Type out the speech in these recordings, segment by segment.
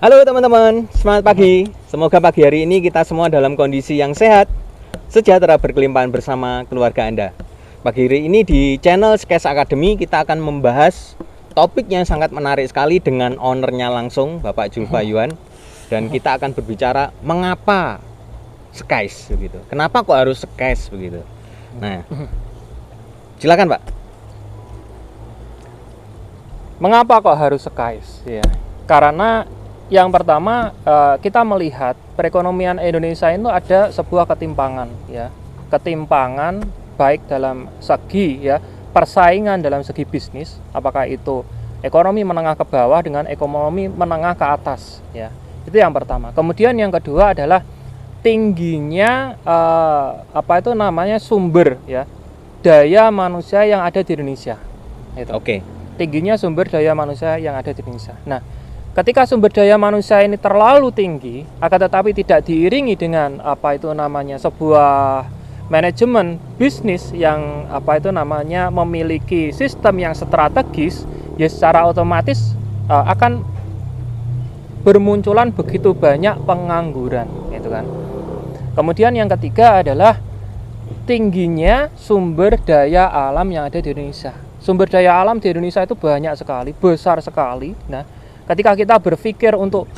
Halo teman-teman, semangat pagi. Semoga pagi hari ini kita semua dalam kondisi yang sehat, sejahtera, berkelimpahan bersama keluarga Anda. Pagi hari ini di channel Skes Academy kita akan membahas topik yang sangat menarik sekali dengan ownernya langsung, Bapak Julfa Yuan. Dan kita akan berbicara mengapa Skes begitu. Kenapa kok harus Skes begitu. Nah, silakan Pak. Mengapa kok harus Skes? Ya, karena yang pertama kita melihat perekonomian Indonesia itu ada sebuah ketimpangan, ya, ketimpangan baik dalam segi persaingan dalam segi bisnis, apakah itu ekonomi menengah ke bawah dengan ekonomi menengah ke atas, ya, itu yang pertama. Kemudian yang kedua adalah tingginya sumber daya manusia yang ada di Indonesia. Itu. Oke. Tingginya sumber daya manusia yang ada di Indonesia. Nah, ketika sumber daya manusia ini terlalu tinggi, akan tetapi tidak diiringi dengan sebuah manajemen bisnis yang memiliki sistem yang strategis, ya secara otomatis akan bermunculan begitu banyak pengangguran, gitu kan. Kemudian yang ketiga adalah tingginya sumber daya alam yang ada di Indonesia. Sumber daya alam di Indonesia itu banyak sekali, besar sekali. Nah, ketika kita berpikir untuk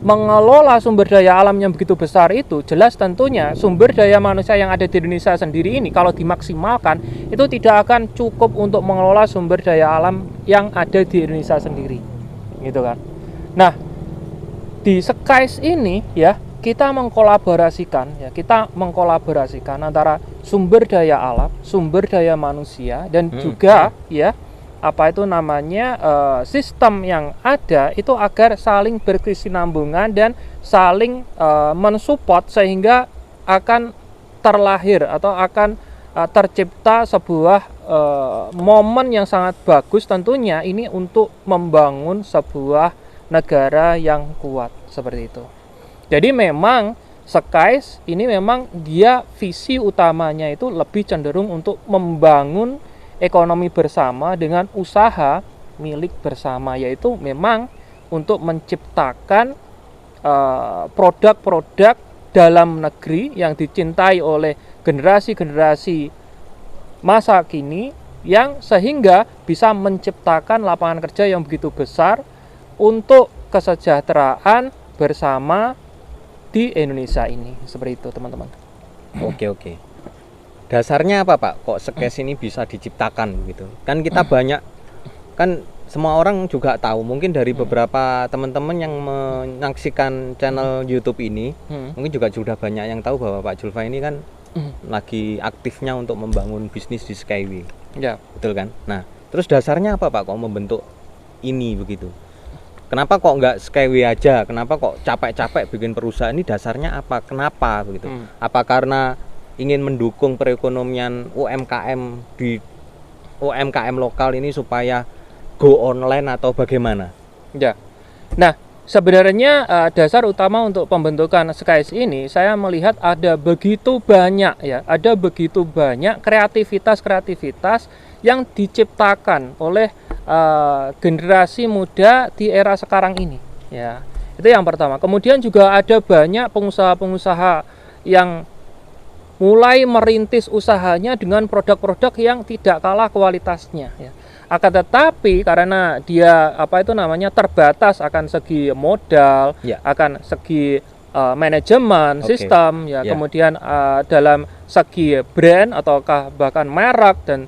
mengelola sumber daya alam yang begitu besar itu, jelas tentunya sumber daya manusia yang ada di Indonesia sendiri ini kalau dimaksimalkan, itu tidak akan cukup untuk mengelola sumber daya alam yang ada di Indonesia sendiri. Gitu kan. Nah, di Skes ini ya, kita mengkolaborasikan antara sumber daya alam, sumber daya manusia, dan juga sistem yang ada itu agar saling berkesinambungan dan saling mensupport sehingga akan terlahir atau akan tercipta sebuah momen yang sangat bagus tentunya ini untuk membangun sebuah negara yang kuat seperti itu. Jadi memang Skes ini memang dia visi utamanya itu lebih cenderung untuk membangun ekonomi bersama dengan usaha milik bersama, yaitu memang untuk menciptakan produk-produk dalam negeri yang dicintai oleh generasi-generasi masa kini yang sehingga bisa menciptakan lapangan kerja yang begitu besar untuk kesejahteraan bersama di Indonesia ini. Seperti itu, teman-teman. Oke. Dasarnya apa Pak? Kok Skes ini bisa diciptakan gitu? Kan kita banyak, kan semua orang juga tahu, mungkin dari beberapa teman-teman yang menyaksikan channel YouTube ini, mungkin juga sudah banyak yang tahu bahwa Pak Julfa ini kan lagi aktifnya untuk membangun bisnis di Skyway. Ya. Betul kan? Nah, terus dasarnya apa Pak kok membentuk ini begitu? Kenapa kok nggak Skyway aja? Kenapa kok capek-capek bikin perusahaan? Ini dasarnya apa? Kenapa begitu? Apa karena ingin mendukung perekonomian UMKM di UMKM lokal ini supaya go online atau bagaimana? Ya. Nah, sebenarnya dasar utama untuk pembentukan Skes ini saya melihat ada begitu banyak kreativitas yang diciptakan oleh generasi muda di era sekarang ini, ya. Itu yang pertama. Kemudian juga ada banyak pengusaha-pengusaha yang mulai merintis usahanya dengan produk-produk yang tidak kalah kualitasnya, ya. Akan tetapi karena dia terbatas akan segi modal, akan segi manajemen, sistem, kemudian dalam segi brand ataukah bahkan merek dan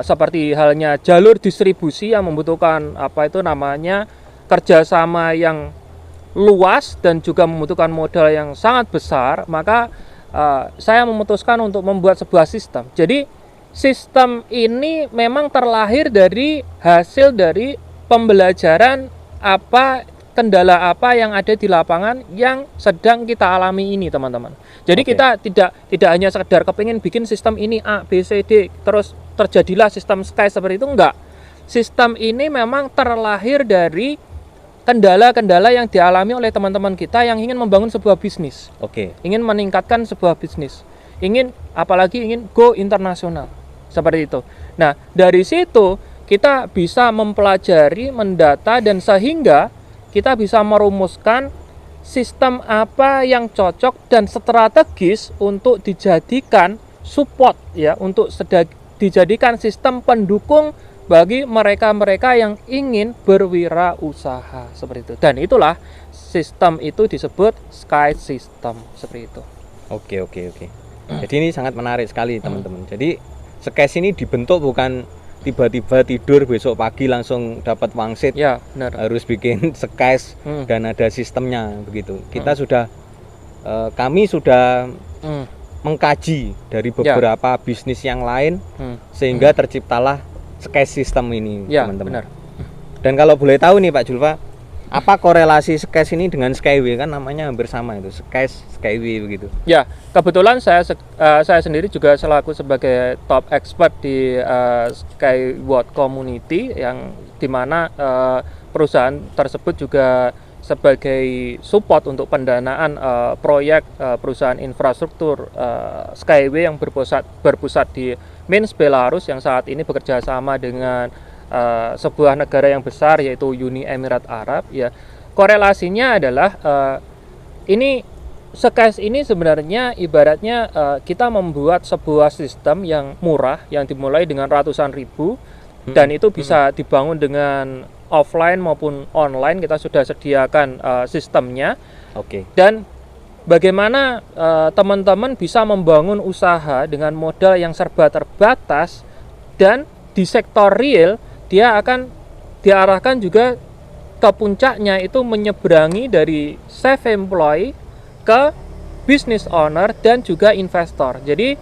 seperti halnya jalur distribusi yang membutuhkan kerjasama yang luas dan juga membutuhkan modal yang sangat besar, maka saya memutuskan untuk membuat sebuah sistem. Jadi sistem ini memang terlahir dari hasil dari pembelajaran kendala apa yang ada di lapangan yang sedang kita alami ini, teman-teman. Jadi kita tidak hanya sekedar kepingin bikin sistem ini A, B, C, D, terus terjadilah sistem Skes seperti itu, enggak. Sistem ini memang terlahir dari kendala-kendala yang dialami oleh teman-teman kita yang ingin membangun sebuah bisnis. Ingin meningkatkan sebuah bisnis. Ingin go internasional. Seperti itu. Nah, dari situ kita bisa mempelajari, mendata, dan sehingga kita bisa merumuskan sistem apa yang cocok dan strategis untuk dijadikan support ya, untuk dijadikan sistem pendukung bagi mereka-mereka yang ingin berwirausaha seperti itu. Dan itulah sistem itu disebut Sky System seperti itu. Oke. Jadi ini sangat menarik sekali teman-teman. Jadi Skes ini dibentuk bukan tiba-tiba tidur besok pagi langsung dapat wangsit. Ya, benar. Harus bikin Skes dan ada sistemnya begitu. Kita sudah kami sudah mengkaji dari beberapa bisnis yang lain sehingga terciptalah Skes System ini, ya, teman-teman. Benar. Dan kalau boleh tahu nih Pak Julfa, apa korelasi Skes ini dengan Skyway? Kan namanya hampir sama itu, Skes, Skyway begitu. Ya, kebetulan saya sendiri juga selaku sebagai top expert di Skyward Community, yang dimana perusahaan tersebut juga sebagai support untuk pendanaan proyek perusahaan infrastruktur Skyway yang berpusat di Minsk, Belarus, yang saat ini bekerja sama dengan sebuah negara yang besar yaitu Uni Emirat Arab ya. Korelasinya adalah ini Skes ini sebenarnya ibaratnya kita membuat sebuah sistem yang murah yang dimulai dengan ratusan ribu dan itu bisa dibangun dengan offline maupun online. Kita sudah sediakan sistemnya. Oke. Dan bagaimana teman-teman bisa membangun usaha dengan modal yang serba terbatas, dan di sektor real dia akan diarahkan juga ke puncaknya, itu menyeberangi dari self-employed ke business owner dan juga investor. Jadi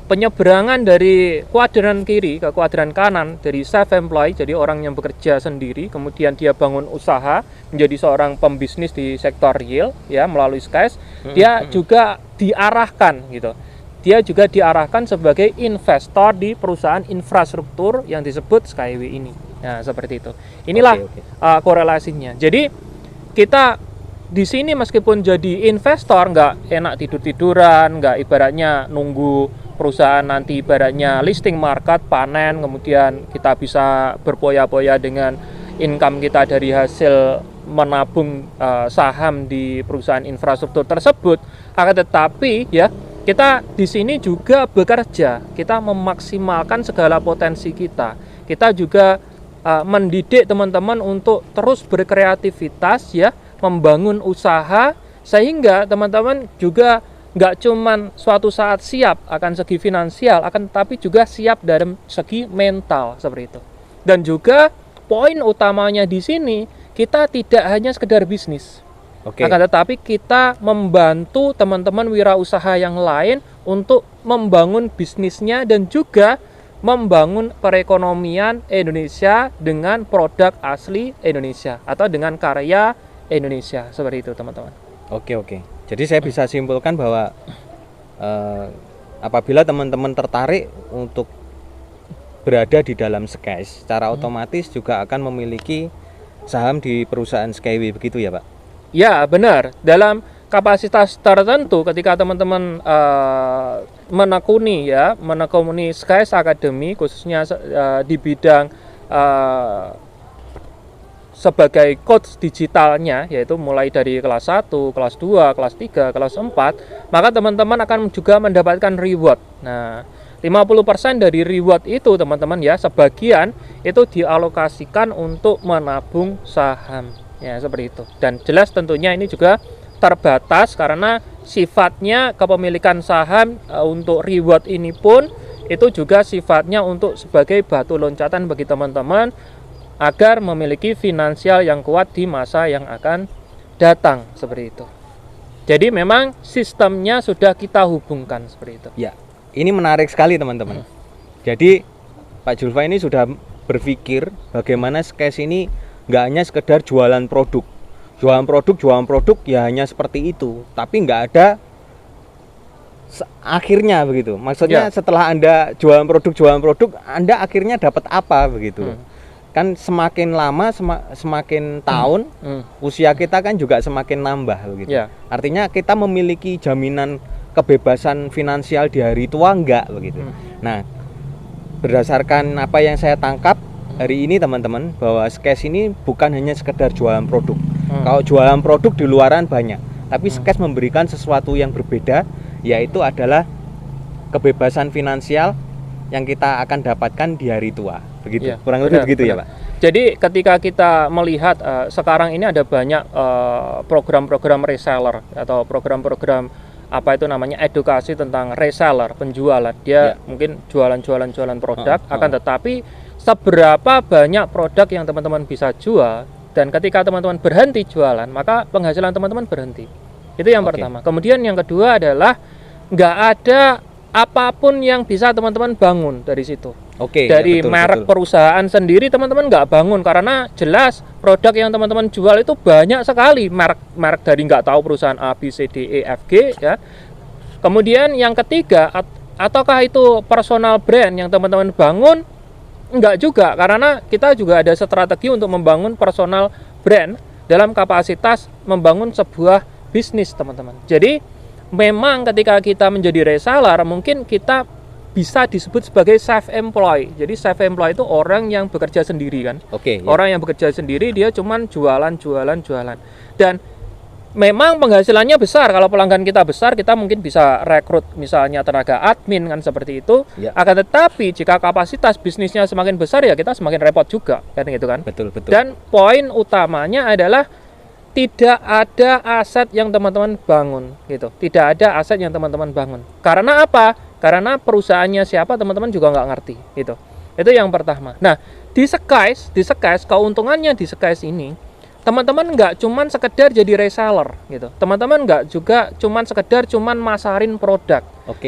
penyeberangan dari kuadran kiri ke kuadran kanan, dari self-employed, jadi orang yang bekerja sendiri, kemudian dia bangun usaha menjadi seorang pembisnis di sektor real ya melalui Skes, dia juga diarahkan gitu. Dia juga diarahkan sebagai investor di perusahaan infrastruktur yang disebut Skyway ini. Nah, seperti itu. Inilah korelasinya. Jadi kita di sini meskipun jadi investor nggak enak tidur-tiduran, nggak ibaratnya nunggu perusahaan nanti ibaratnya listing market, panen, kemudian kita bisa berpoya-poya dengan income kita dari hasil menabung saham di perusahaan infrastruktur tersebut. Akan tetapi ya, kita di sini juga bekerja, kita memaksimalkan segala potensi kita. Kita juga mendidik teman-teman untuk terus berkreativitas ya, membangun usaha, sehingga teman-teman juga nggak cuman suatu saat siap akan segi finansial, akan tetapi juga siap dari segi mental seperti itu. Dan juga poin utamanya di sini, kita tidak hanya sekedar bisnis, akan tetapi kita membantu teman-teman wirausaha yang lain untuk membangun bisnisnya dan juga membangun perekonomian Indonesia dengan produk asli Indonesia atau dengan karya Indonesia, seperti itu teman-teman. Oke. Jadi saya bisa simpulkan bahwa apabila teman-teman tertarik untuk berada di dalam Skes, secara otomatis juga akan memiliki saham di perusahaan Skyway, begitu ya Pak? Ya, benar. Dalam kapasitas tertentu, ketika teman-teman menekuni Skes Academy, khususnya di bidang sebagai coach digitalnya, yaitu mulai dari kelas 1, kelas 2, kelas 3, kelas 4, maka teman-teman akan juga mendapatkan reward. Nah, 50% dari reward itu teman-teman ya, sebagian itu dialokasikan untuk menabung saham. Ya, seperti itu. Dan jelas tentunya ini juga terbatas karena sifatnya kepemilikan saham untuk reward ini pun itu juga sifatnya untuk sebagai batu loncatan bagi teman-teman agar memiliki finansial yang kuat di masa yang akan datang, seperti itu. Jadi memang sistemnya sudah kita hubungkan seperti itu. Ya, ini menarik sekali teman-teman. Jadi Pak Julfa ini sudah berpikir bagaimana Skes ini nggak hanya sekedar jualan produk ya hanya seperti itu, tapi nggak ada akhirnya begitu. Maksudnya setelah Anda jualan produk Anda akhirnya dapat apa begitu. Kan semakin lama semakin tahun usia kita kan juga semakin nambah begitu. Artinya kita memiliki jaminan kebebasan finansial di hari tua enggak begitu. Nah, berdasarkan apa yang saya tangkap hari ini teman-teman, bahwa Skes ini bukan hanya sekedar jualan produk, Kalau jualan produk di luaran banyak, tapi Skes memberikan sesuatu yang berbeda, yaitu adalah kebebasan finansial yang kita akan dapatkan di hari tua. Begitu. Ya, Kurang lebih begitu ya, Pak. Jadi ketika kita melihat sekarang ini ada banyak program-program reseller atau program-program apa itu namanya edukasi tentang reseller, penjualan. Dia mungkin jualan produk, akan tetapi seberapa banyak produk yang teman-teman bisa jual, dan ketika teman-teman berhenti jualan, maka penghasilan teman-teman berhenti. Itu yang pertama. Kemudian yang kedua adalah nggak ada apapun yang bisa teman-teman bangun dari situ. Dari merek perusahaan sendiri teman-teman nggak bangun, karena jelas produk yang teman-teman jual itu banyak sekali merek dari nggak tahu perusahaan A, B, C, D, E, F, G ya. Kemudian yang ketiga, ataukah itu personal brand yang teman-teman bangun? Enggak juga, karena kita juga ada strategi untuk membangun personal brand dalam kapasitas membangun sebuah bisnis, teman-teman. Jadi memang ketika kita menjadi reseller, mungkin kita bisa disebut sebagai self-employed. Jadi self-employed itu orang yang bekerja sendiri kan. Orang yang bekerja sendiri, dia cuman jualan. Dan memang penghasilannya besar. Kalau pelanggan kita besar, kita mungkin bisa rekrut misalnya tenaga admin kan, seperti itu. Akan tetapi jika kapasitas bisnisnya semakin besar, ya kita semakin repot juga kan, gitu kan. Betul. Dan poin utamanya adalah tidak ada aset yang teman-teman bangun gitu. Tidak ada aset yang teman-teman bangun. Karena apa? Karena perusahaannya siapa teman-teman juga nggak ngerti gitu. Itu yang pertama. Nah, di Skes keuntungannya di Skes ini, teman-teman nggak cuman sekedar jadi reseller gitu. Teman-teman nggak juga cuman sekedar masarin produk.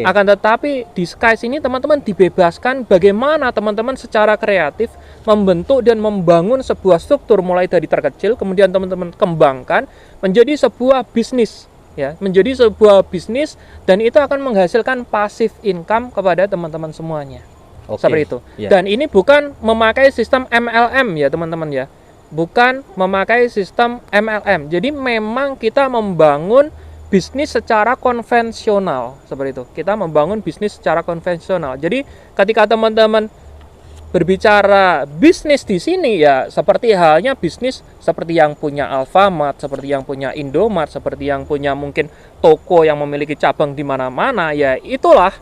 Akan tetapi di Skes ini teman-teman dibebaskan bagaimana teman-teman secara kreatif membentuk dan membangun sebuah struktur mulai dari terkecil, kemudian teman-teman kembangkan menjadi sebuah bisnis. Ya, menjadi sebuah bisnis, dan itu akan menghasilkan passive income kepada teman-teman semuanya. Seperti itu. Dan ini bukan memakai sistem MLM ya, teman-teman ya. Bukan memakai sistem MLM. Jadi memang kita membangun bisnis secara konvensional, seperti itu. Kita membangun bisnis secara konvensional. Jadi ketika teman-teman berbicara bisnis di sini, ya seperti halnya bisnis seperti yang punya Alfamart, seperti yang punya Indomart, seperti yang punya mungkin toko yang memiliki cabang di mana-mana, ya itulah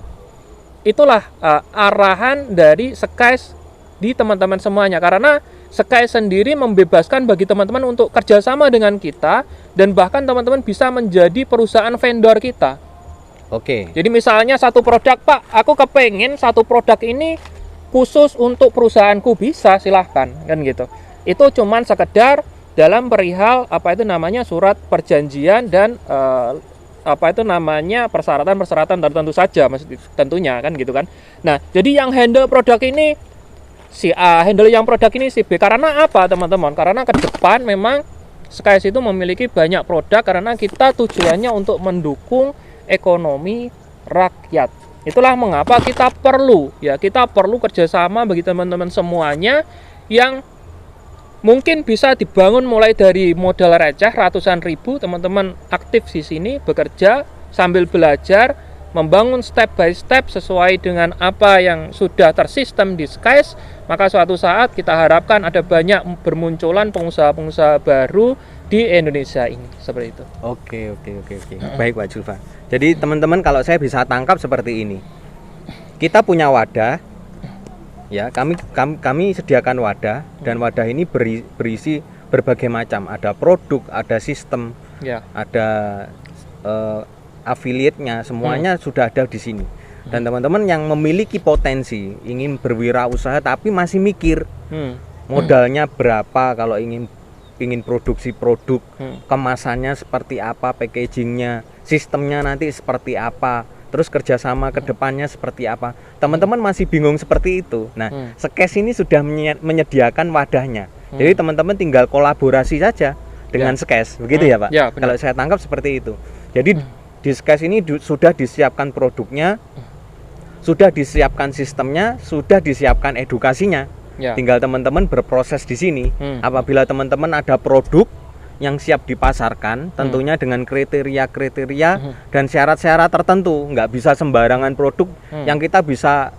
arahan dari Skes di teman-teman semuanya. Karena Skes sendiri membebaskan bagi teman-teman untuk kerjasama dengan kita, dan bahkan teman-teman bisa menjadi perusahaan vendor kita. Jadi misalnya satu produk, Pak, aku kepengen satu produk ini khusus untuk perusahaanku, bisa, silahkan kan gitu. Itu cuman sekedar dalam perihal apa itu namanya surat perjanjian dan apa itu namanya persyaratan tertentu saja, tentunya kan gitu kan. Nah, jadi yang handle produk ini si A, handle yang produk ini si B. Karena apa, teman-teman? Karena ke depan memang Skes itu memiliki banyak produk, karena kita tujuannya untuk mendukung ekonomi rakyat. Itulah mengapa kita perlu kerjasama bagi teman-teman semuanya yang mungkin bisa dibangun mulai dari modal receh ratusan ribu. Teman-teman aktif di sini, bekerja sambil belajar, membangun step by step sesuai dengan apa yang sudah tersistem di Skes. Maka suatu saat kita harapkan ada banyak bermunculan pengusaha-pengusaha baru di Indonesia ini, seperti itu. Oke. Baik, Pak Julvan. Jadi teman-teman, kalau saya bisa tangkap seperti ini, kita punya wadah, ya kami sediakan wadah, dan wadah ini berisi berbagai macam, ada produk, ada sistem, ada affiliate-nya, semuanya sudah ada di sini. Dan teman-teman yang memiliki potensi ingin berwirausaha tapi masih mikir modalnya berapa, kalau ingin produksi produk, kemasannya seperti apa, packagingnya, sistemnya nanti seperti apa, terus kerjasama ke depannya seperti apa. Teman-teman masih bingung seperti itu. Nah, Skes ini sudah menyediakan wadahnya. Jadi teman-teman tinggal kolaborasi saja dengan Skes, begitu ya Pak? Kalau saya tangkap seperti itu. Jadi di Skes ini sudah disiapkan produknya, sudah disiapkan sistemnya, sudah disiapkan edukasinya. Tinggal teman-teman berproses di sini. Apabila teman-teman ada produk yang siap dipasarkan, tentunya dengan kriteria-kriteria dan syarat-syarat tertentu. Nggak bisa sembarangan produk yang kita bisa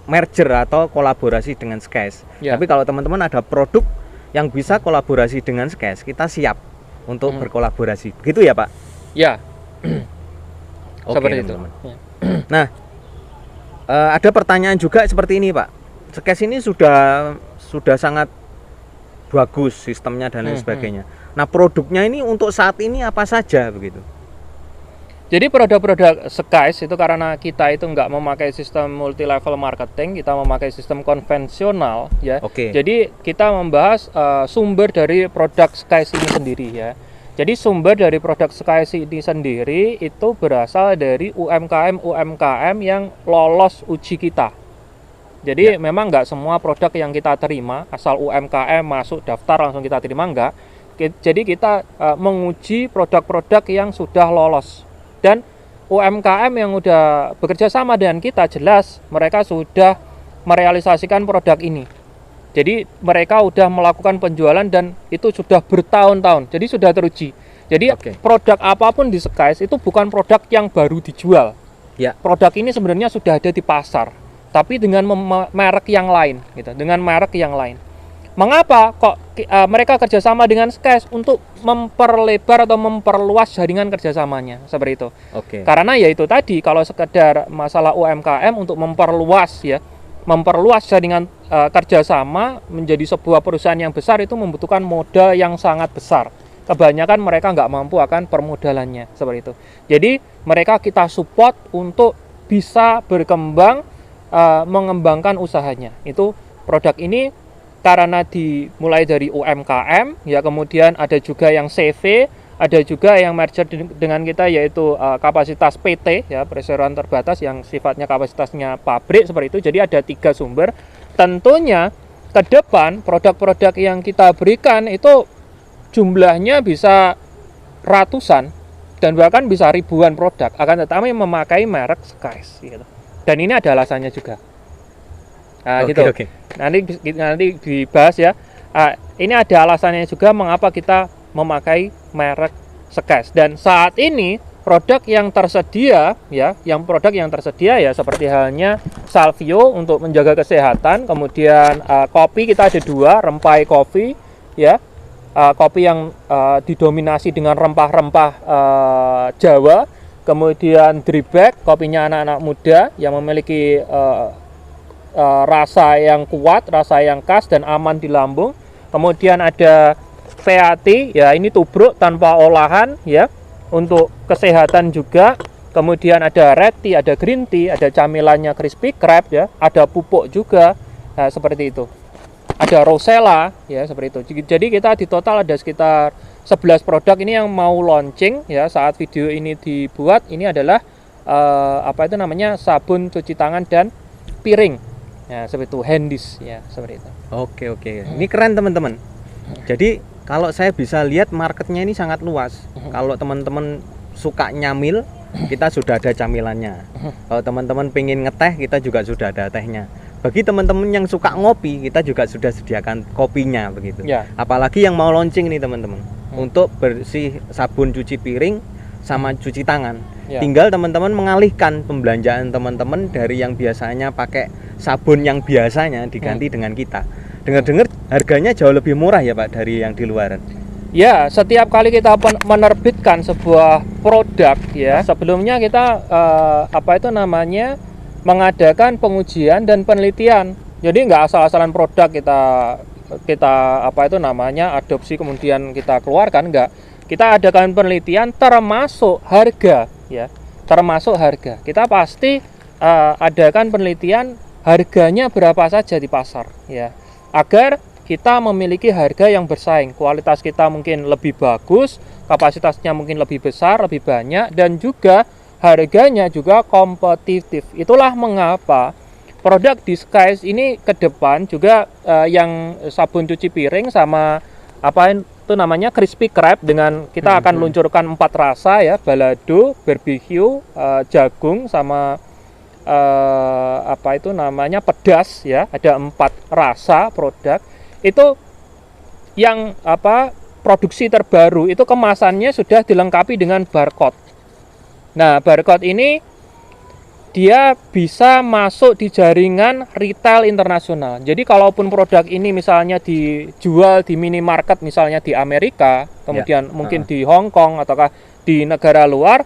merger atau kolaborasi dengan Skes. Tapi kalau teman-teman ada produk yang bisa kolaborasi dengan Skes, kita siap untuk berkolaborasi. Begitu ya, Pak? Ya. Oke, Seperti itu. teman-teman. Nah, ada pertanyaan juga seperti ini, Pak. Sketch ini sudah sangat bagus sistemnya dan lain sebagainya. Nah, produknya ini untuk saat ini apa saja begitu? Jadi produk-produk Skyce itu karena kita itu nggak memakai sistem multi level marketing, kita memakai sistem konvensional ya. Oke. Jadi kita membahas sumber dari produk Skyce ini sendiri ya. Jadi sumber dari produk Skyce ini sendiri itu berasal dari UMKM yang lolos uji kita. Jadi memang nggak semua produk yang kita terima asal UMKM masuk daftar langsung kita terima, enggak. Jadi kita menguji produk-produk yang sudah lolos. Dan UMKM yang udah bekerja sama dengan kita jelas mereka sudah merealisasikan produk ini. Jadi mereka udah melakukan penjualan dan itu sudah bertahun-tahun. Jadi sudah teruji. Jadi produk apapun di Skyce itu bukan produk yang baru dijual. Ya. Produk ini sebenarnya sudah ada di pasar, tapi dengan merek yang lain, gitu. Dengan merek yang lain. Mengapa kok mereka kerjasama dengan Skyce untuk memperlebar atau memperluas jaringan kerjasamanya seperti itu? Oke. Karena ya itu tadi kalau sekedar masalah UMKM untuk memperluas jaringan kerjasama menjadi sebuah perusahaan yang besar itu membutuhkan modal yang sangat besar. Kebanyakan mereka nggak mampu akan permodalannya seperti itu. Jadi mereka kita support untuk bisa berkembang mengembangkan usahanya. Itu produk ini karena dimulai dari UMKM ya, kemudian ada juga yang CV, ada juga yang merger dengan kita yaitu kapasitas PT ya, perseroan terbatas yang sifatnya kapasitasnya pabrik seperti itu. Jadi ada 3 sumber. Tentunya ke depan produk-produk yang kita berikan itu jumlahnya bisa ratusan dan bahkan bisa ribuan produk, akan tetapi memakai merek Skyce gitu. Dan ini ada alasannya juga. Nah, gitu. Nanti dibahas ya. Ini ada alasannya juga mengapa kita memakai merek Skyce. Dan saat ini produk yang tersedia ya, ya seperti halnya Salvio untuk menjaga kesehatan, kemudian kopi kita ada 2, Rempai Coffee ya. Kopi yang didominasi dengan rempah-rempah Jawa, kemudian Dripback, kopinya anak-anak muda yang memiliki rasa yang kuat, rasa yang khas dan aman di lambung. Kemudian ada Veati, ya ini tubruk tanpa olahan ya, untuk kesehatan juga. Kemudian ada red tea, ada green tea, ada camilannya crispy crab ya, ada pupuk juga. Nah, seperti itu. Ada Rosella ya, seperti itu. Jadi kita di total ada sekitar 11 produk ini yang mau launching ya saat video ini dibuat. Ini adalah sabun cuci tangan dan piring. Ya, seperti itu, handis ya, seperti itu. Oke. Ini keren teman-teman. Jadi kalau saya bisa lihat marketnya ini sangat luas. Kalau teman-teman suka nyamil, kita sudah ada camilannya. Kalau teman-teman pengen ngeteh, kita juga sudah ada tehnya. Bagi teman-teman yang suka ngopi, kita juga sudah sediakan kopinya begitu. Ya. Apalagi yang mau launching nih teman-teman, untuk bersih sabun cuci piring sama cuci tangan. Ya. Tinggal teman-teman mengalihkan pembelanjaan teman-teman dari yang biasanya pakai sabun yang biasanya diganti dengan kita. Dengar-dengar harganya jauh lebih murah ya Pak dari yang di luaran. Ya, setiap kali kita menerbitkan sebuah produk ya, sebelumnya kita mengadakan pengujian dan penelitian. Jadi nggak asal-asalan produk kita adopsi kemudian kita keluarkan, enggak. Kita adakan penelitian termasuk harga ya. Termasuk harga. Kita pasti adakan penelitian harganya berapa saja di pasar ya. Agar kita memiliki harga yang bersaing, kualitas kita mungkin lebih bagus, kapasitasnya mungkin lebih besar, lebih banyak, dan juga harganya juga kompetitif. Itulah mengapa produk di Skyce ini ke depan juga yang sabun cuci piring sama crispy crab dengan kita akan luncurkan 4 rasa ya, balado, barbecue, jagung sama pedas ya. Ada 4 rasa produk. Itu yang produksi terbaru itu kemasannya sudah dilengkapi dengan barcode. Nah, barcode ini dia bisa masuk di jaringan retail internasional. Jadi kalaupun produk ini misalnya dijual di minimarket misalnya di Amerika, kemudian mungkin di Hong Kong ataukah di negara luar,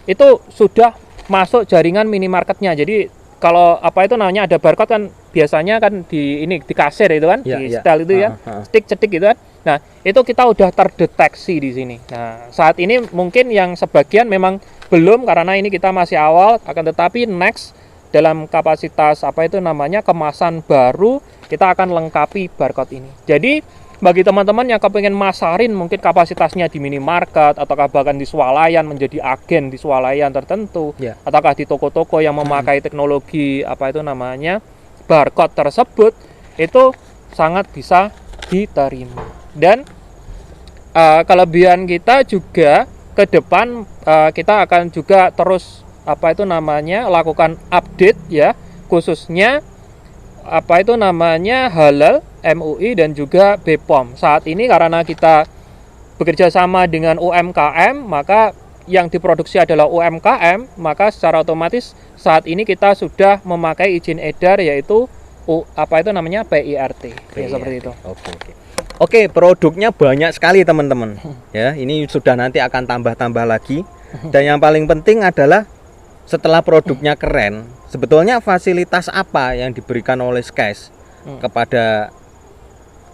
itu sudah masuk jaringan minimarketnya. Jadi kalau apa itu namanya ada barcode kan biasanya kan di kasir itu kan, di setel itu ya, stick cetik gitu kan. Nah, itu kita udah terdeteksi di sini. Nah, saat ini mungkin yang sebagian memang belum karena ini kita masih awal, akan tetapi next dalam kapasitas apa itu namanya kemasan baru kita akan lengkapi barcode ini. Jadi bagi teman-teman yang kepengen masarin mungkin kapasitasnya di minimarket ataukah bahkan di swalayan menjadi agen di swalayan tertentu, ataukah di toko-toko yang memakai teknologi apa itu namanya barcode tersebut, itu sangat bisa diterima. Dan kelebihan kita juga ke depan kita akan juga terus apa itu namanya lakukan update ya, khususnya apa itu namanya halal, MUI dan juga BPOM. Saat ini karena kita bekerja sama dengan UMKM, maka yang diproduksi adalah UMKM, maka secara otomatis saat ini kita sudah memakai izin edar yaitu apa itu namanya PIRT. Ya, seperti itu. Oke, produknya banyak sekali teman-teman. Ya, ini sudah nanti akan tambah-tambah lagi. Dan yang paling penting adalah setelah produknya keren, sebetulnya fasilitas apa yang diberikan oleh SKES kepada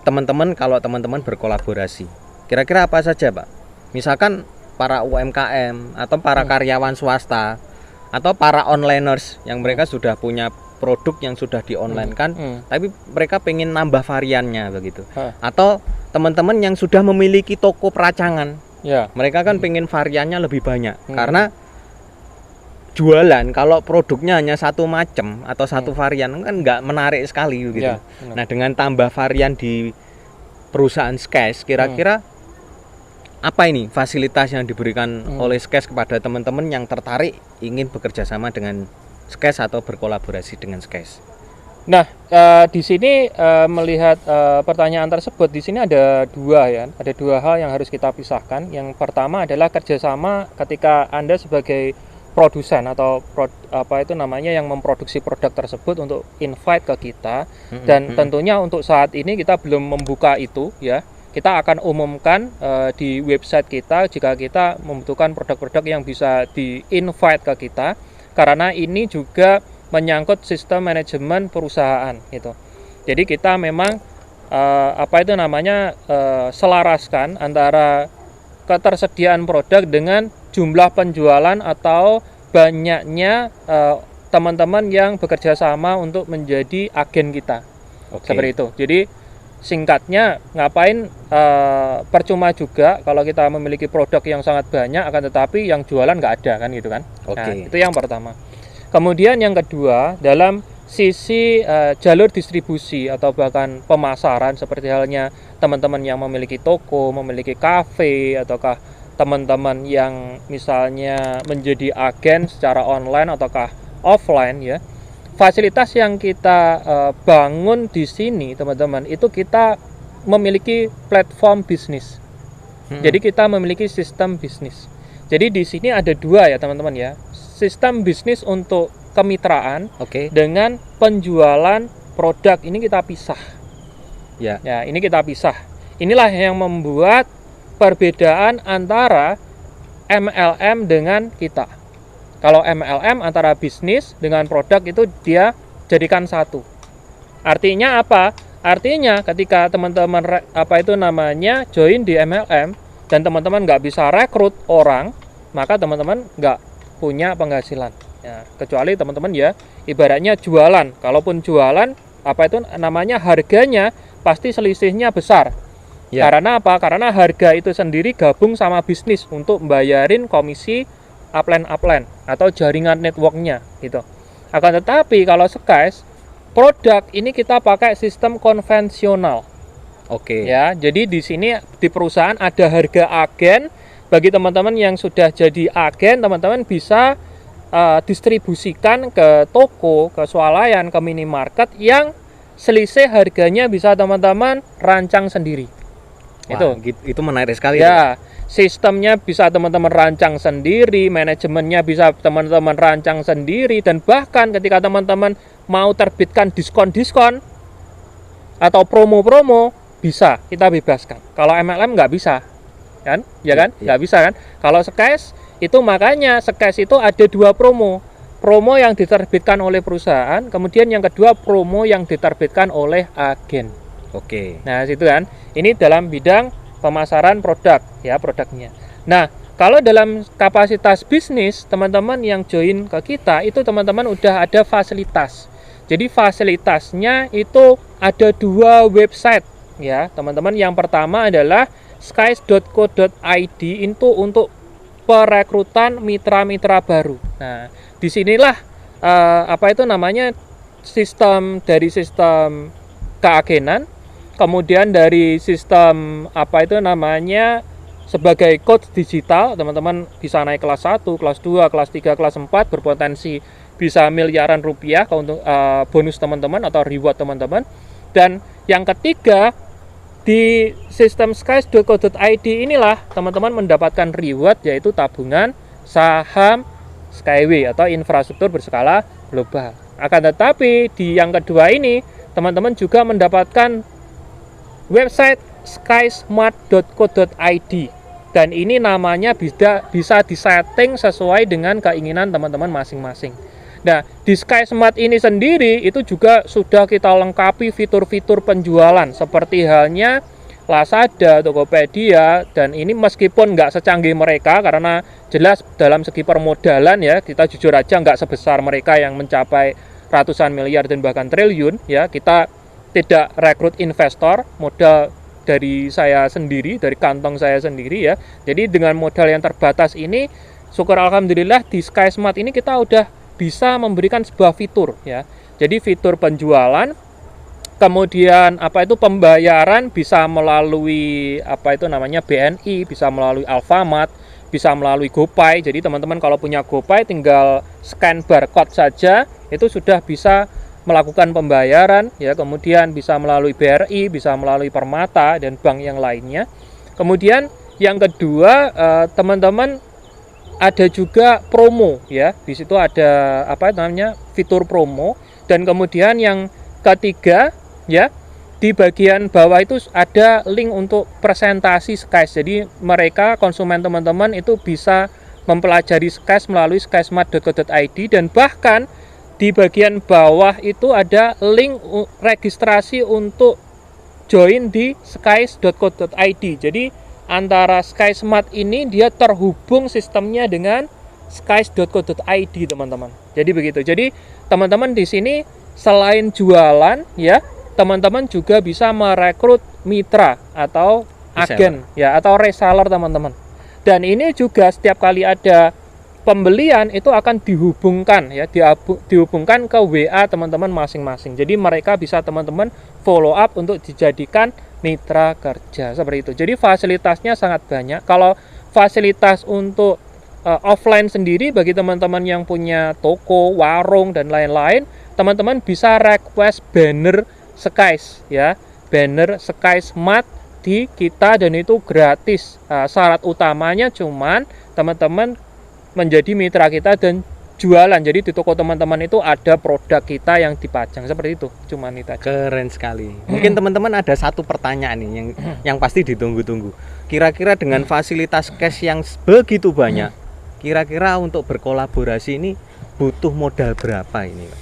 teman-teman kalau teman-teman berkolaborasi? Kira-kira apa saja, Pak? Misalkan para UMKM atau para karyawan swasta atau para onliners yang mereka sudah punya produk yang sudah di-online kan, tapi mereka pengen nambah variannya begitu. Atau teman-teman yang sudah memiliki toko peracangan, mereka kan pengen variannya lebih banyak. Karena jualan kalau produknya hanya satu macam atau satu varian kan nggak menarik sekali gitu. Nah, dengan tambah varian di perusahaan SKES, kira-kira apa ini fasilitas yang diberikan oleh SKES kepada teman-teman yang tertarik ingin bekerja sama dengan SKES atau berkolaborasi dengan SKES? Nah, di sini melihat pertanyaan tersebut, di sini ada dua hal yang harus kita pisahkan. Yang pertama adalah kerjasama ketika Anda sebagai produsen atau apa itu namanya yang memproduksi produk tersebut untuk invite ke kita, dan tentunya untuk saat ini kita belum membuka itu ya. Kita akan umumkan di website kita jika kita membutuhkan produk-produk yang bisa di-invite ke kita, karena ini juga menyangkut sistem manajemen perusahaan gitu. Jadi kita memang apa itu namanya selaraskan antara ketersediaan produk dengan jumlah penjualan atau banyaknya teman-teman yang bekerja sama untuk menjadi agen kita. Seperti itu. Jadi singkatnya, ngapain percuma juga kalau kita memiliki produk yang sangat banyak akan tetapi yang jualan nggak ada kan gitu kan. Nah, itu yang pertama. Kemudian yang kedua, dalam sisi jalur distribusi atau bahkan pemasaran, seperti halnya teman-teman yang memiliki toko, memiliki kafe, ataukah teman-teman yang misalnya menjadi agen secara online ataukah offline ya. Fasilitas yang kita bangun di sini teman-teman, itu kita memiliki platform bisnis. Jadi kita memiliki sistem bisnis. Jadi di sini ada dua ya teman-teman ya. Sistem bisnis untuk kemitraan dengan penjualan produk ini kita pisah. Ya, ini kita pisah. Inilah yang membuat perbedaan antara MLM dengan kita. Kalau MLM antara bisnis dengan produk itu dia jadikan satu. Artinya apa? Artinya ketika teman-teman join di MLM dan teman-teman nggak bisa rekrut orang, maka teman-teman nggak punya penghasilan. Ya, kecuali teman-teman ya ibaratnya jualan. Kalaupun jualan harganya pasti selisihnya besar. Karena apa? Karena harga itu sendiri gabung sama bisnis untuk membayarin komisi upline atau jaringan networknya gitu. Akan tetapi kalau SKES produk ini kita pakai sistem konvensional. Ya, jadi di sini di perusahaan ada harga agen. Bagi teman-teman yang sudah jadi agen, teman-teman bisa distribusikan ke toko, ke swalayan, ke minimarket yang selisih harganya bisa teman-teman rancang sendiri. Wah, itu menarik sekali. Ya, sistemnya bisa teman-teman rancang sendiri, manajemennya bisa teman-teman rancang sendiri, dan bahkan ketika teman-teman mau terbitkan diskon-diskon atau promo-promo, bisa kita bebaskan. Kalau MLM nggak bisa, kan? Ya kan? Nggak bisa kan? Kalau Skyes itu, makanya Skyes itu ada 2 promo. Promo yang diterbitkan oleh perusahaan, kemudian yang kedua promo yang diterbitkan oleh agen. Oke. Nah, situ kan. Ini dalam bidang pemasaran produk, ya, produknya. Nah, kalau dalam kapasitas bisnis, teman-teman yang join ke kita itu teman-teman udah ada fasilitas. Jadi fasilitasnya itu ada 2 website, ya, teman-teman. Yang pertama adalah skys.co.id itu untuk perekrutan mitra-mitra baru. Nah, disinilah sistem keagenan, kemudian dari sistem sebagai coach digital, teman-teman bisa naik kelas 1, kelas 2, kelas 3, kelas 4, berpotensi bisa miliaran rupiah untuk bonus teman-teman atau reward teman-teman. Dan yang ketiga, di sistem skys.co.id inilah teman-teman mendapatkan reward, yaitu tabungan saham Skyway atau infrastruktur berskala global. Akan tetapi di yang kedua ini, teman-teman juga mendapatkan website skysmart.co.id, dan ini namanya bisa disetting sesuai dengan keinginan teman-teman masing-masing. Nah, di Skysmart ini sendiri itu juga sudah kita lengkapi fitur-fitur penjualan seperti halnya Lazada, Tokopedia, dan ini meskipun nggak secanggih mereka karena jelas dalam segi permodalan, ya, kita jujur aja nggak sebesar mereka yang mencapai ratusan miliar dan bahkan triliun, ya. Kita tidak rekrut investor, modal dari saya sendiri, dari kantong saya sendiri, ya. Jadi dengan modal yang terbatas ini, syukur alhamdulillah di Skysmart ini kita udah bisa memberikan sebuah fitur, ya. Jadi fitur penjualan, kemudian pembayaran bisa melalui BNI, bisa melalui Alfamart, bisa melalui GoPay. Jadi teman-teman kalau punya GoPay tinggal scan barcode saja, itu sudah bisa melakukan pembayaran, ya. Kemudian bisa melalui BRI, bisa melalui Permata dan bank yang lainnya. Kemudian yang kedua, teman-teman ada juga promo, ya. Di situ ada fitur promo. Dan kemudian yang ketiga, ya, di bagian bawah itu ada link untuk presentasi Skys. Jadi mereka, konsumen teman-teman itu bisa mempelajari Skys melalui skysmart.co.id, dan bahkan di bagian bawah itu ada link registrasi untuk join di skys.co.id. Jadi antara Skysmart ini dia terhubung sistemnya dengan skys.co.id, teman-teman. Jadi begitu. Jadi teman-teman di sini selain jualan, ya, teman-teman juga bisa merekrut mitra atau agen, ya, atau reseller, teman-teman. Dan ini juga setiap kali ada pembelian itu akan dihubungkan, ya, dihubungkan ke WA teman-teman masing-masing. Jadi mereka bisa teman-teman follow up untuk dijadikan mitra kerja seperti itu. Jadi fasilitasnya sangat banyak. Kalau fasilitas untuk offline sendiri bagi teman-teman yang punya toko, warung dan lain-lain, teman-teman bisa request banner Skys, ya, banner Skysmart di kita, dan itu gratis. Syarat utamanya cuman teman-teman menjadi mitra kita dan jualan. Jadi di toko teman-teman itu ada produk kita yang dipajang seperti itu. Cuman itu aja. Keren sekali. Mungkin teman-teman ada satu pertanyaan nih yang pasti ditunggu-tunggu. Kira-kira dengan fasilitas cash yang begitu banyak, kira-kira untuk berkolaborasi ini butuh modal berapa ini, Pak?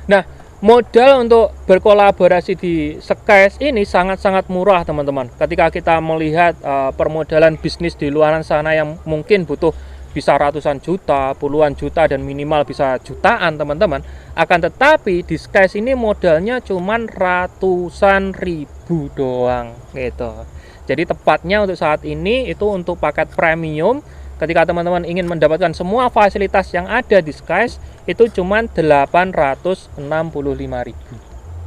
Nah, modal untuk berkolaborasi di Skys ini sangat-sangat murah, teman-teman. Ketika kita melihat permodalan bisnis di luar sana yang mungkin butuh bisa ratusan juta, puluhan juta, dan minimal bisa jutaan, teman-teman. Akan tetapi di Skys ini modalnya cuman ratusan ribu doang, gitu. Jadi tepatnya untuk saat ini itu untuk paket premium. Ketika teman-teman ingin mendapatkan semua fasilitas yang ada di Skys, itu cuma 865.000.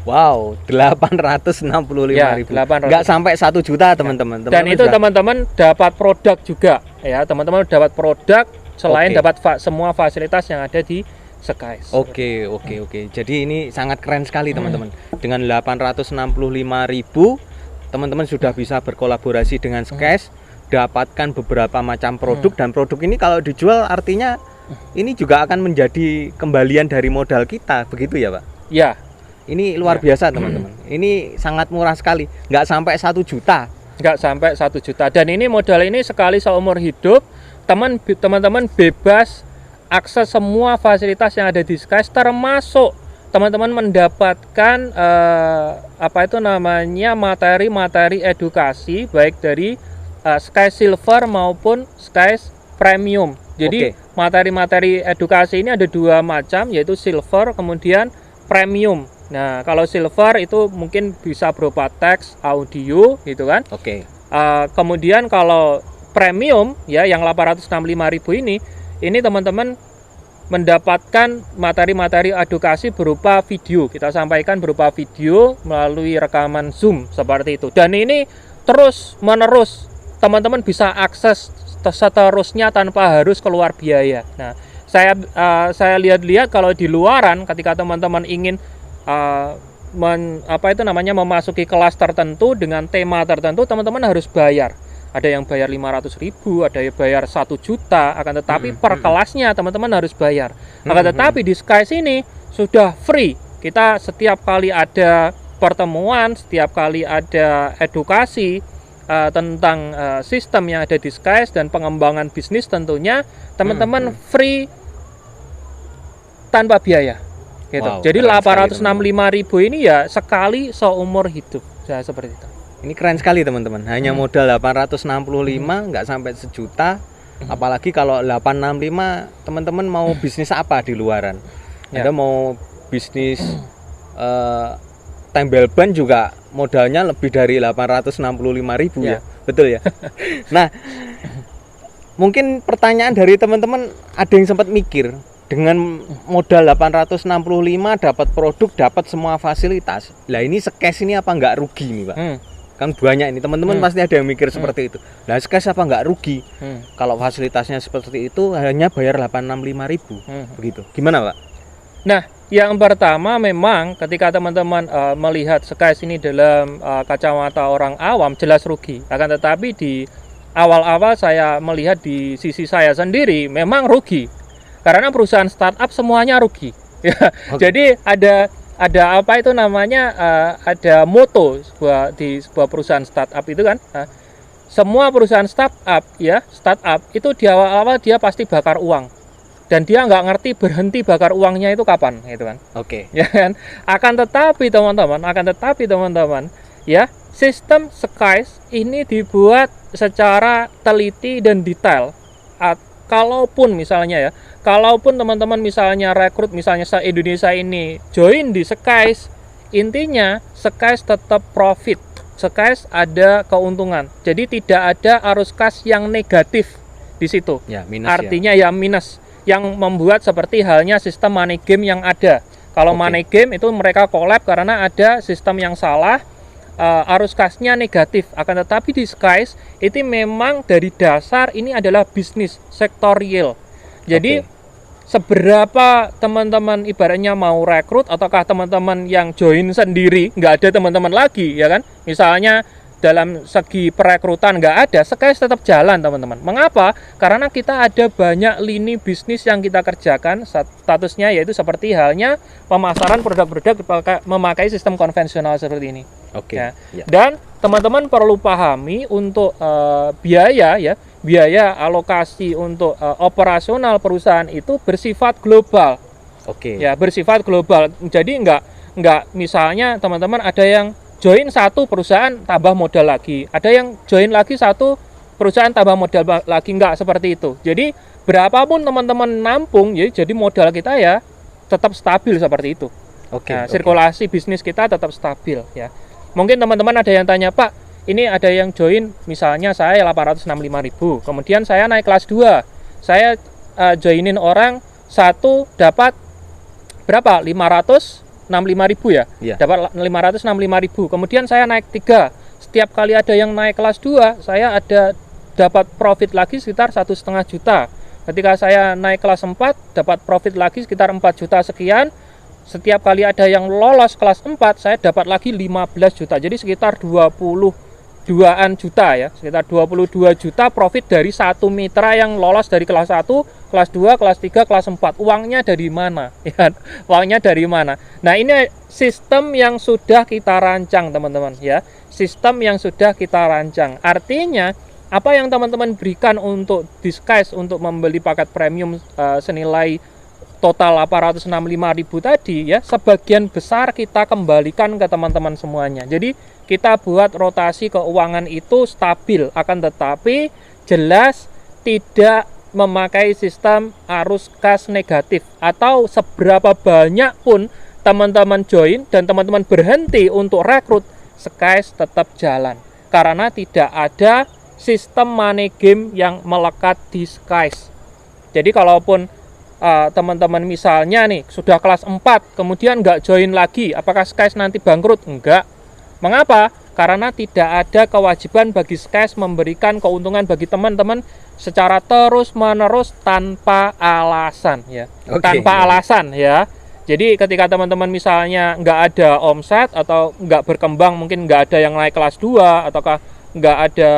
Wow, 865.000. Nggak sampai 1 juta, teman-teman. Dan itu teman-teman dapat produk juga, ya. Teman-teman dapat produk selain dapat semua fasilitas yang ada di Skys. Oke. Jadi ini sangat keren sekali, teman-teman. Dengan 865.000 teman-teman sudah bisa berkolaborasi dengan Skes, dapatkan beberapa macam produk, dan produk ini kalau dijual artinya ini juga akan menjadi kembalian dari modal kita, begitu ya Pak? Ya. Ini luar biasa teman-teman. Ini sangat murah sekali, nggak sampai 1 juta. Nggak sampai 1 juta. Dan ini modal ini sekali seumur hidup, teman-teman bebas akses semua fasilitas yang ada di Skes, termasuk teman-teman mendapatkan materi-materi edukasi baik dari Skes Silver maupun Skes Premium. Jadi materi-materi edukasi ini ada 2 macam, yaitu Silver kemudian Premium. Nah, kalau Silver itu mungkin bisa berupa teks, audio gitu kan. Kemudian kalau Premium ya yang 865.000 ini teman-teman mendapatkan materi-materi edukasi berupa video. Kita sampaikan berupa video melalui rekaman Zoom seperti itu. Dan ini terus menerus teman-teman bisa akses seterusnya tanpa harus keluar biaya. Nah, saya lihat-lihat kalau di luaran ketika teman-teman ingin memasuki kelas tertentu dengan tema tertentu, teman-teman harus bayar. Ada yang bayar 500.000, ada yang bayar 1 juta, akan tetapi per kelasnya teman-teman harus bayar. Akan tetapi di Skes ini sudah free. Kita setiap kali ada pertemuan, setiap kali ada edukasi tentang sistem yang ada di Skes dan pengembangan bisnis tentunya teman-teman free tanpa biaya. Gitu. Wow, jadi 865.000 ini ya sekali seumur hidup. Ya, seperti itu. Ini keren sekali teman-teman. Hanya modal 865 nggak sampai 1 juta. Apalagi kalau 865 teman-teman mau bisnis apa di luaran. Anda mau bisnis tembel ban juga modalnya lebih dari 865.000 ya. Betul ya. Nah, mungkin pertanyaan dari teman-teman ada yang sempat mikir, dengan modal 865 dapat produk, dapat semua fasilitas. Lah ini Skes ini apa nggak rugi nih Pak? Kan banyak ini teman-teman pasti ada yang mikir seperti itu. Lah Skes apa nggak rugi? Kalau fasilitasnya seperti itu hanya bayar 865.000 begitu. Gimana Pak? Nah, yang pertama memang ketika teman-teman melihat Skes ini dalam kacamata orang awam jelas rugi. Akan tetapi di awal-awal saya melihat di sisi saya sendiri memang rugi. Karena perusahaan startup semuanya rugi. Jadi ada ada moto di sebuah perusahaan startup itu kan. Semua perusahaan startup itu di awal-awal dia pasti bakar uang. Dan dia nggak ngerti berhenti bakar uangnya itu kapan, gitu kan. Ya kan? Akan tetapi teman-teman, ya, sistem Skes ini dibuat secara teliti dan detail. Kalaupun teman-teman misalnya rekrut misalnya se-Indonesia ini join di Skes, intinya Skes tetap profit. Skes ada keuntungan. Jadi tidak ada arus kas yang negatif di situ. Ya, minus. Artinya ya minus, yang membuat seperti halnya sistem money game yang ada. Kalau money game itu mereka collab karena ada sistem yang salah. Arus kasnya negatif. Akan tetapi di Skes itu memang dari dasar ini adalah bisnis sektor real. Jadi seberapa teman-teman ibaratnya mau rekrut ataukah teman-teman yang join sendiri, nggak ada teman-teman lagi ya kan. Misalnya dalam segi perekrutan nggak ada, Skes tetap jalan teman-teman. Mengapa? Karena kita ada banyak lini bisnis yang kita kerjakan, statusnya yaitu seperti halnya pemasaran produk-produk memakai sistem konvensional seperti ini. Dan teman-teman perlu pahami untuk biaya alokasi untuk operasional perusahaan itu bersifat global. Ya, bersifat global. Jadi nggak misalnya teman-teman ada yang join satu perusahaan tambah modal lagi, ada yang join lagi satu perusahaan tambah modal lagi, nggak seperti itu. Jadi berapapun teman-teman nampung ya, jadi modal kita ya tetap stabil seperti itu. Sirkulasi bisnis kita tetap stabil ya. Mungkin teman-teman ada yang tanya, Pak, ini ada yang join misalnya saya 865.000, kemudian saya naik kelas 2, saya joinin orang satu dapat berapa? 565.000 ya? Dapat 565.000. Kemudian saya naik 3. Setiap kali ada yang naik kelas 2, saya dapat profit lagi sekitar 1,5 juta. Ketika saya naik kelas 4, dapat profit lagi sekitar 4 juta sekian. Setiap kali ada yang lolos kelas 4, saya dapat lagi 15 juta. Jadi sekitar 20 22-an juta ya, sekitar 22 juta profit dari satu mitra yang lolos dari kelas 1, kelas 2, kelas 3, kelas 4. Uangnya dari mana? Ya, uangnya dari mana? Nah, ini sistem yang sudah kita rancang, teman-teman ya. Sistem yang sudah kita rancang. Artinya, apa yang teman-teman berikan untuk Disguise untuk membeli paket premium senilai total 865.000 tadi ya, sebagian besar kita kembalikan ke teman-teman semuanya. Jadi kita buat rotasi keuangan itu stabil, akan tetapi jelas tidak memakai sistem arus kas negatif, atau seberapa banyak pun teman-teman join dan teman-teman berhenti untuk rekrut, Disguise tetap jalan karena tidak ada sistem money game yang melekat di Disguise. Jadi kalaupun teman-teman misalnya nih sudah kelas 4 kemudian nggak join lagi, apakah Disguise nanti bangkrut? Enggak. Mengapa? Karena tidak ada kewajiban bagi Disguise memberikan keuntungan bagi teman-teman secara terus-menerus tanpa alasan ya. Tanpa alasan ya. Jadi ketika teman-teman misalnya nggak ada omset atau nggak berkembang, mungkin nggak ada yang naik kelas 2 ataukah nggak ada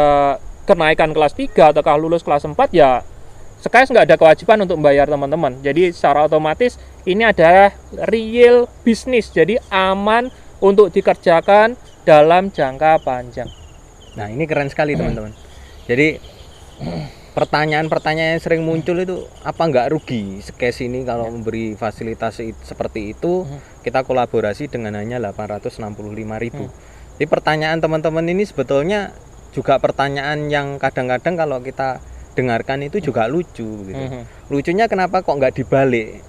kenaikan kelas 3 ataukah lulus kelas 4, ya Disguise nggak ada kewajiban untuk membayar teman-teman. Jadi secara otomatis ini adalah real bisnis, jadi aman untuk dikerjakan dalam jangka panjang. Nah, ini keren sekali teman-teman. Jadi pertanyaan-pertanyaan yang sering muncul itu, apa nggak rugi Disguise ini kalau memberi fasilitas seperti itu, kita kolaborasi dengan hanya 865.000. Jadi pertanyaan teman-teman ini sebetulnya juga pertanyaan yang kadang-kadang kalau kita dengarkan itu juga lucu gitu. Lucunya kenapa kok nggak dibalik?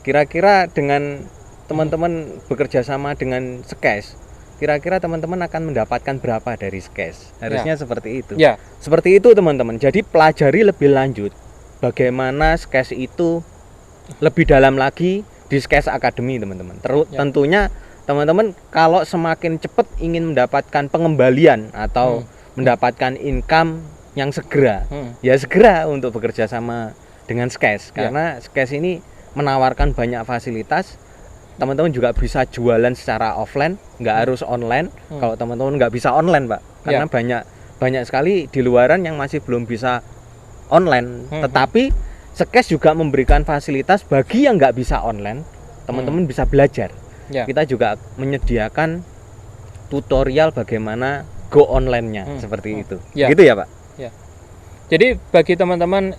Kira-kira dengan teman-teman bekerja sama dengan Disguise, kira-kira teman-teman akan mendapatkan berapa dari Disguise? Harusnya seperti itu. Seperti itu teman-teman. Jadi pelajari lebih lanjut bagaimana Disguise itu lebih dalam lagi di Disguise Academy teman-teman. Tentunya teman-teman kalau semakin cepat ingin mendapatkan pengembalian atau mendapatkan income yang segera, ya segera untuk bekerja sama dengan Disguise, karena Disguise ini menawarkan banyak fasilitas. Teman-teman juga bisa jualan secara offline, nggak harus online. Kalau teman-teman nggak bisa online, Pak, karena banyak sekali di luaran yang masih belum bisa online. Tetapi Disguise juga memberikan fasilitas bagi yang nggak bisa online, teman-teman bisa belajar. Kita juga menyediakan tutorial bagaimana go online-nya seperti itu. Gitu ya, Pak? Jadi bagi teman-teman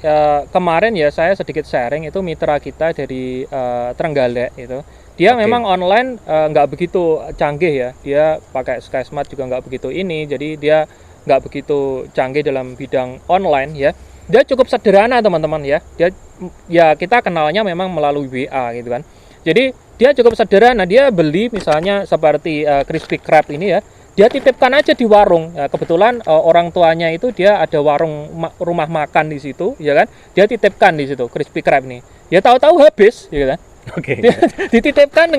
kemarin ya saya sedikit sharing, itu mitra kita dari Trenggalek itu. Dia memang online nggak begitu canggih ya. Dia pakai Disguise Smart juga nggak begitu ini. Jadi dia nggak begitu canggih dalam bidang online ya. Dia cukup sederhana teman-teman ya. Dia kita kenalnya memang melalui WA gitu kan. Jadi dia cukup sederhana. Dia beli misalnya seperti crispy crab ini ya. Dia titipkan aja di warung. Ya, kebetulan orang tuanya itu dia ada warung rumah makan di situ, ya kan? Dia titipkan di situ crispy crab nih. Ya tahu-tahu habis, ya kan? Dia dititipkan,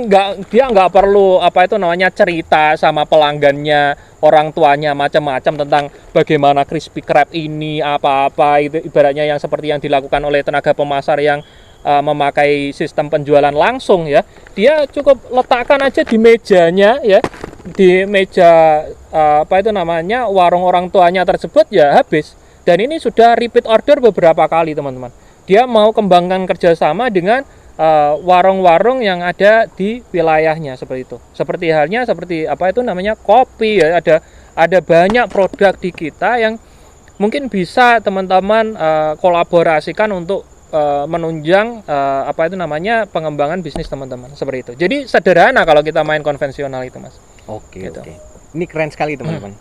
dia nggak perlu apa itu namanya cerita sama pelanggannya, orang tuanya macam-macam tentang bagaimana crispy crab ini apa-apa, itu ibaratnya yang seperti yang dilakukan oleh tenaga pemasar yang memakai sistem penjualan langsung ya. Dia cukup letakkan aja di mejanya ya, di meja apa itu namanya warung orang tuanya tersebut, ya habis. Dan ini sudah repeat order beberapa kali teman-teman. Dia mau kembangkan kerjasama dengan warung-warung yang ada di wilayahnya seperti itu. Seperti halnya seperti apa itu namanya kopi ya, ada banyak produk di kita yang mungkin bisa teman-teman kolaborasikan untuk menunjang apa itu namanya pengembangan bisnis teman-teman seperti itu. Jadi sederhana kalau kita main konvensional itu, Mas. Oke. Ini keren sekali teman-teman.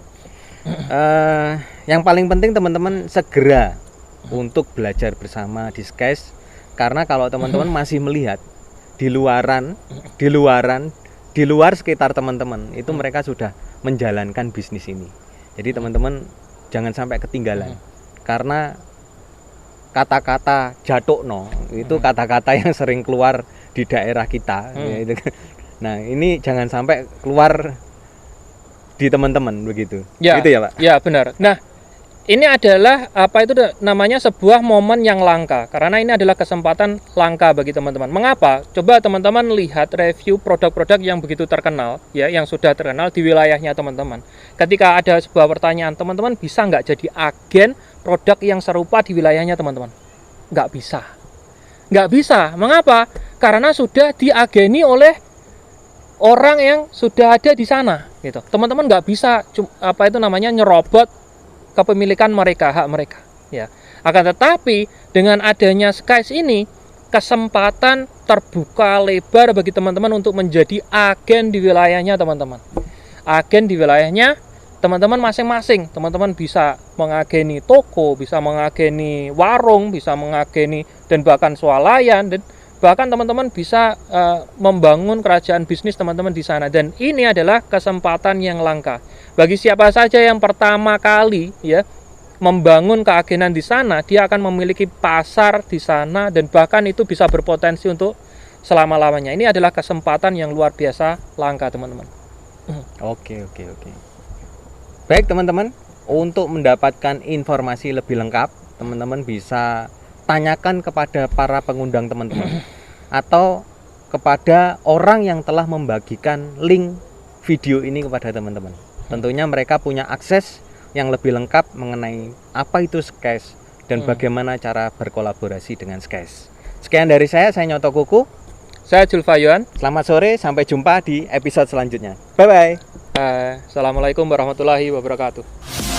Yang paling penting teman-teman segera untuk belajar bersama Disguise, karena kalau teman-teman masih melihat di luar sekitar teman-teman itu mereka sudah menjalankan bisnis ini. Jadi teman-teman jangan sampai ketinggalan, karena kata-kata jatokno itu kata-kata yang sering keluar di daerah kita ya, nah ini jangan sampai keluar di teman-teman begitu. Gitu ya, Pak? Ya benar. Nah ini adalah namanya sebuah momen yang langka, karena ini adalah kesempatan langka bagi teman-teman. Mengapa? Coba teman-teman lihat review produk-produk yang begitu terkenal, ya, yang sudah terkenal di wilayahnya teman-teman. Ketika ada sebuah pertanyaan, teman-teman bisa nggak jadi agen produk yang serupa di wilayahnya teman-teman? Nggak bisa. Nggak bisa. Mengapa? Karena sudah diageni oleh orang yang sudah ada di sana, gitu. Teman-teman nggak bisa nyerobot kepemilikan mereka, hak mereka, ya. Akan tetapi dengan adanya Skies ini, kesempatan terbuka lebar bagi teman-teman untuk menjadi agen di wilayahnya teman-teman. Agen di wilayahnya teman-teman masing-masing. Teman-teman bisa mengageni toko, bisa mengageni warung, bisa mengageni dan bahkan swalayan, dan bahkan teman-teman bisa membangun kerajaan bisnis teman-teman di sana. Dan ini adalah kesempatan yang langka bagi siapa saja yang pertama kali, ya, membangun keagenan di sana. Dia akan memiliki pasar di sana dan bahkan itu bisa berpotensi untuk selama-lamanya. Ini adalah kesempatan yang luar biasa langka, teman-teman. Oke. Baik teman-teman, untuk mendapatkan informasi lebih lengkap, teman-teman bisa tanyakan kepada para pengundang teman-teman atau kepada orang yang telah membagikan link video ini kepada teman-teman. Tentunya mereka punya akses yang lebih lengkap mengenai apa itu Skies dan bagaimana cara berkolaborasi dengan Skies. Sekian dari saya Nyoto Kuku. Saya Julfayuan. Selamat sore, sampai jumpa di episode selanjutnya. Bye-bye. Assalamualaikum warahmatullahi wabarakatuh.